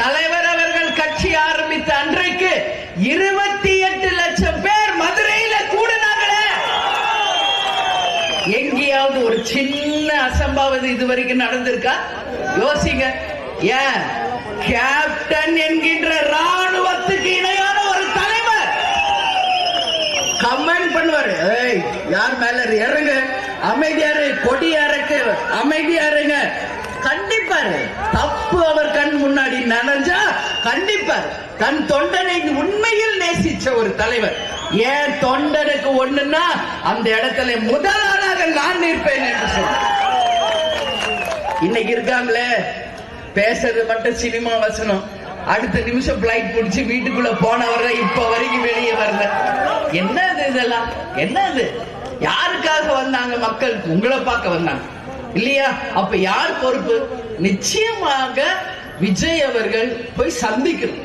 தலைவர் அவர்கள் கட்சி ஆரம்பித்த அன்றைக்கு 28 லட்சம் பேர் மதுரையில கூடினாங்களே. எங்கேயாவது ஒரு சின்ன அசம்பாவது இதுவரைக்கும் நடந்திருக்கா? யோசிங்க. ஏன் கேப்டன் என்கின்ற ராணுவத்துக்கு இணையான ஒரு தலைவர் கமெண்ட் பண்ணுவாரு, யார் மேல இறங்க, அமைதியாரு, கொடியாருக்கு அமைதியாருங்க. கண்டிப்பாரு. தப்பு அவர் கண் முன்னாடி நடந்தா கண்டிப்பார். தன் தொண்டனை உண்மையில் நேசிச்ச ஒரு தலைவர். ஏன் தொண்டனுக்கு ஒண்ணுன்னா அந்த இடத்துல முதலாளாக நான் நிற்பேன் என்று சொல்ற. இன்னைக்கு இருக்காங்களே, பேசுறது மட்டும் சினிமா வசனம், அடுத்த நிமிஷம் பிளைட் பிடிச்சி வீட்டுக்குள்ள போனவர இப்ப வரைக்கும் வெளியே வரல. என்னது இதெல்லாம்? என்னது? யாருக்காக வந்தாங்க? மக்கள் உங்களை பார்க்க வந்தாங்க இல்லையா? அப்ப யார் பொறுப்பு? நிச்சயமாக விஜய் அவர்கள் போய் சந்திக்கணும்.